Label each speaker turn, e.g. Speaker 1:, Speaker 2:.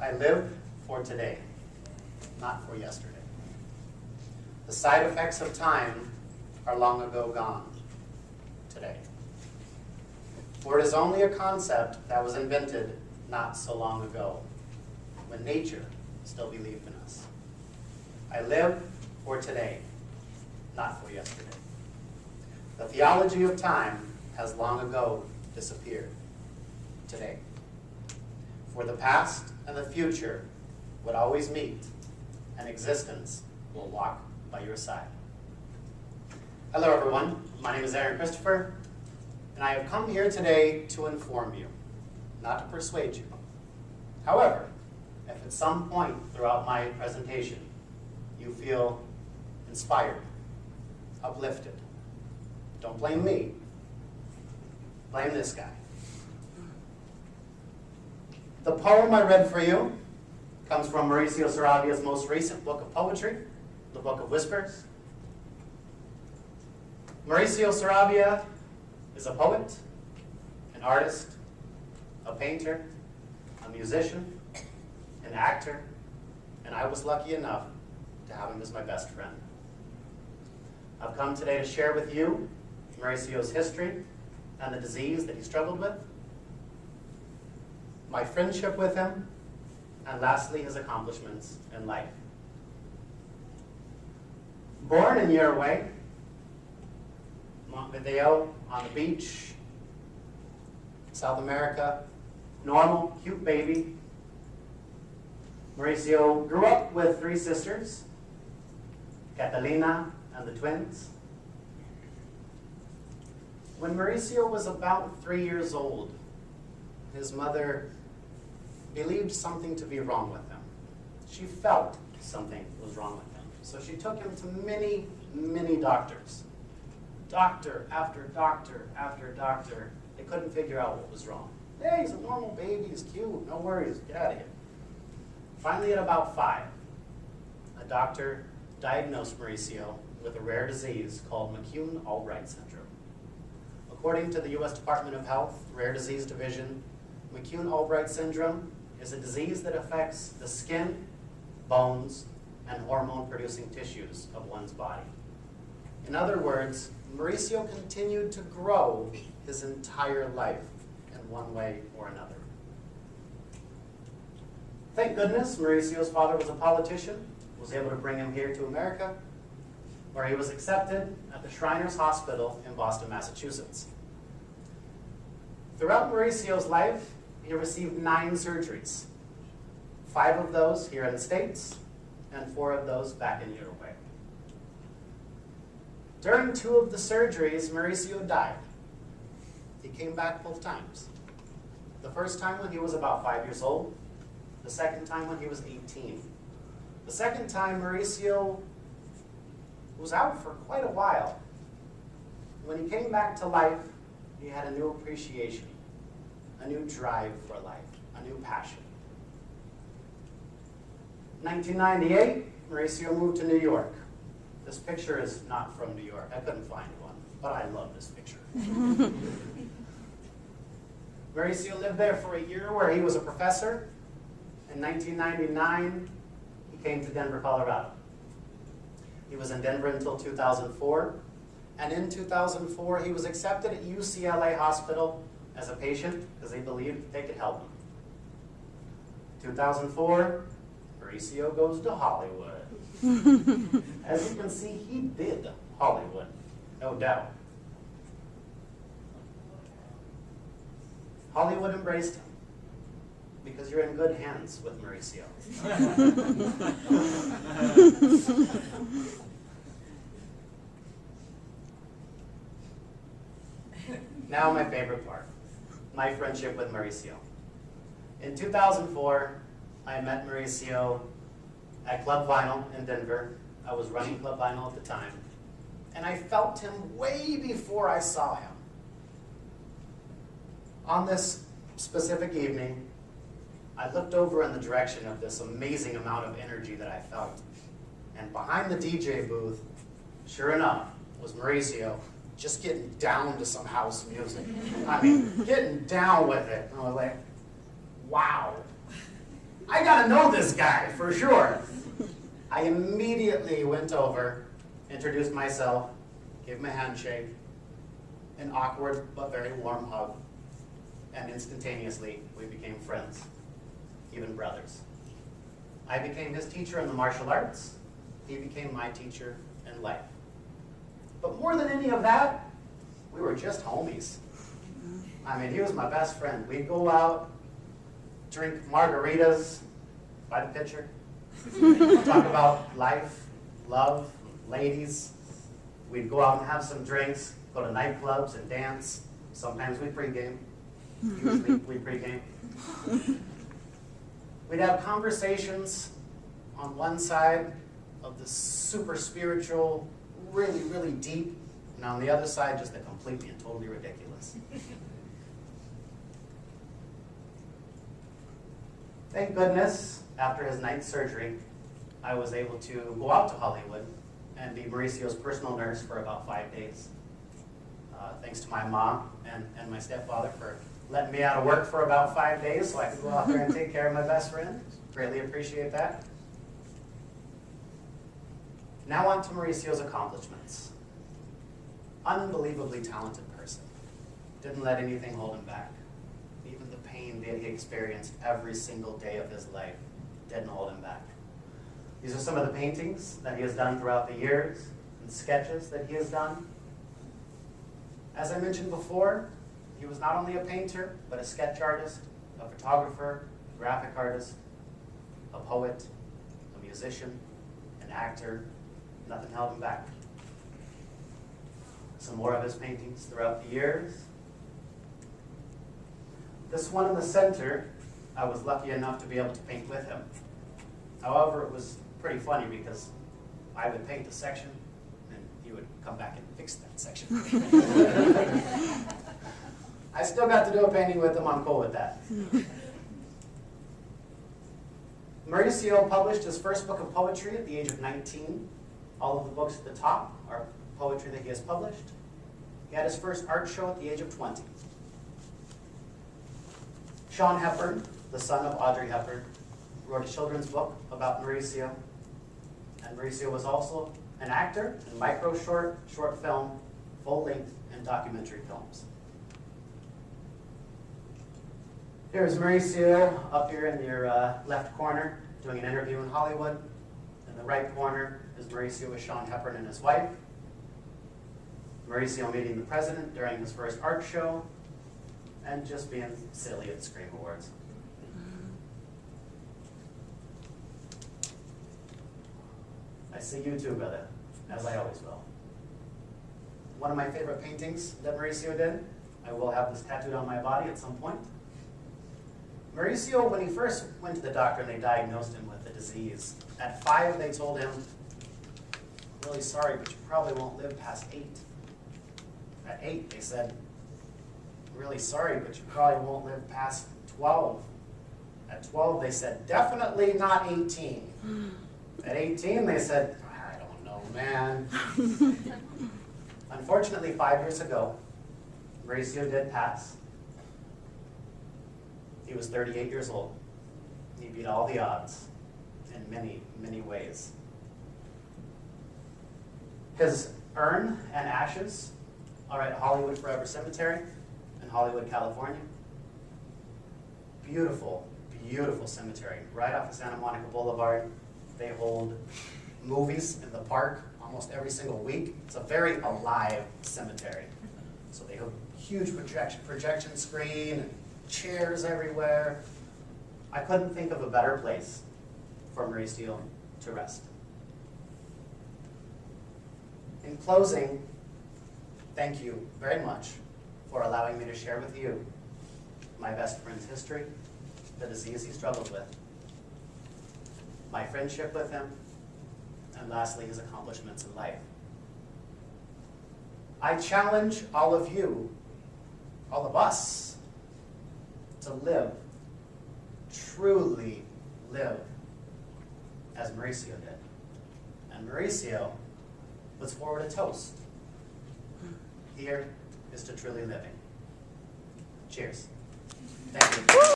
Speaker 1: I live for today, not for yesterday. The side effects of time are long ago gone today. For it is only a concept that was invented not so long ago, when nature still believed in us. I live for today, not for yesterday. The theology of time has long ago disappeared today. For the past and the future would always meet, and existence will walk by your side. Hello everyone, my name is Aaron Christopher, and I have come here today to inform you, not to persuade you. However, if at some point throughout my presentation you feel inspired, uplifted, don't blame me, blame this guy. The poem I read for you comes from Mauricio Saravia's most recent book of poetry, the Book of Whispers. Mauricio Saravia is a poet, an artist, a painter, a musician, an actor, and I was lucky enough to have him as my best friend. I've come today to share with you Mauricio's history and the disease that he struggled with, my friendship with him, and lastly, his accomplishments in life. Born in Uruguay, Montevideo, on the beach, South America, normal, cute baby. Mauricio grew up with three sisters, Catalina and the twins. When Mauricio was about 3 years old, his mother believed something to be wrong with him. She felt something was wrong with him. So she took him to many, many doctors. Doctor after doctor after doctor. They couldn't figure out what was wrong. Hey, he's a normal baby, he's cute, no worries, get out of here. Finally, at about 5, a doctor diagnosed Mauricio with a rare disease called McCune-Albright syndrome. According to the U.S. Department of Health Rare Disease Division, McCune-Albright syndrome is a disease that affects the skin, bones, and hormone-producing tissues of one's body. In other words, Mauricio continued to grow his entire life in one way or another. Thank goodness Mauricio's father was a politician, was able to bring him here to America, where he was accepted at the Shriners Hospital in Boston, Massachusetts. Throughout Mauricio's life, he received 9 surgeries, 5 of those here in the States, and 4 of those back in Uruguay. During 2 of the surgeries, Mauricio died. He came back both times. The first time when he was about 5 years old, the second time when he was 18. The second time, Mauricio was out for quite a while. When he came back to life, he had a new appreciation, a new drive for life, a new passion. In 1998, Mauricio moved to New York. This picture is not from New York. I couldn't find one, but I love this picture. Mauricio lived there for a year where he was a professor. In 1999, he came to Denver, Colorado. He was in Denver until 2004, and in 2004, he was accepted at UCLA Hospital as a patient because they believed they could help him. 2004, Mauricio goes to Hollywood. As you can see, he did Hollywood, no doubt. Hollywood embraced him because you're in good hands with Mauricio. Now my favorite part, my friendship with Mauricio. In 2004, I met Mauricio at Club Vinyl in Denver. I was running Club Vinyl at the time, and I felt him way before I saw him. On this specific evening, I looked over in the direction of this amazing amount of energy that I felt, and behind the DJ booth, sure enough, was Mauricio just getting down to some house music. I mean, getting down with it. And I was like, wow. I gotta know this guy for sure. I immediately went over, introduced myself, gave him a handshake, an awkward but very warm hug, and instantaneously we became friends, even brothers. I became his teacher in the martial arts. He became my teacher in life. But more than any of that, we were just homies. I mean, he was my best friend. We'd go out, drink margaritas by the pitcher, talk about life, love, ladies. We'd go out and have some drinks, go to nightclubs and dance. Sometimes we'd pregame. Usually we'd pregame. We'd have conversations on one side of the super spiritual, really, really deep, and on the other side, just the completely and totally ridiculous. Thank goodness, after his ninth surgery, I was able to go out to Hollywood and be Mauricio's personal nurse for about 5 days. Thanks to my mom and my stepfather for letting me out of work for about 5 days so I could go out there and take care of my best friend. Greatly appreciate that. Now on to Mauricio's accomplishments. Unbelievably talented person. Didn't let anything hold him back. Even the pain that he experienced every single day of his life didn't hold him back. These are some of the paintings that he has done throughout the years and sketches that he has done. As I mentioned before, he was not only a painter, but a sketch artist, a photographer, a graphic artist, a poet, a musician, an actor. Nothing held him back. Some more of his paintings throughout the years. This one in the center, I was lucky enough to be able to paint with him. However, it was pretty funny because I would paint a section and he would come back and fix that section. I still got to do a painting with him. I'm cool with that. Mauricio published his first book of poetry at the age of 19. All of the books at the top are poetry that he has published. He had his first art show at the age of 20. Sean Hepburn, the son of Audrey Hepburn, wrote a children's book about Mauricio. And Mauricio was also an actor in micro short film, full-length, and documentary films. Here's Mauricio up here in your left corner doing an interview in Hollywood. In the right corner is Mauricio with Sean Hepburn and his wife. Mauricio meeting the president during his first art show, and just being silly at the Scream Awards. I see you too, brother, as I always will. One of my favorite paintings that Mauricio did, I will have this tattooed on my body at some point. Mauricio, when he first went to the doctor and they diagnosed him with the disease, at 5 they told him, really sorry, but you probably won't live past 8. At 8 they said, really sorry, but you probably won't live past 12. At 12 they said, definitely not 18. At 18 they said, I don't know, man. Unfortunately, 5 years ago, Mauricio did pass. He was 38 years old. He beat all the odds in many, many ways. His urn and ashes are at Hollywood Forever Cemetery in Hollywood, California. Beautiful, beautiful cemetery, right off of Santa Monica Boulevard. They hold movies in the park almost every single week. It's a very alive cemetery. So they have huge projection screen and chairs everywhere. I couldn't think of a better place for Mauricio to rest. In closing, thank you very much for allowing me to share with you my best friend's history, the disease he struggled with, my friendship with him, and lastly, his accomplishments in life. I challenge all of you, all of us, to live, truly live, as Mauricio did. And Mauricio puts forward a toast. Here is to truly living. Cheers. Thank you.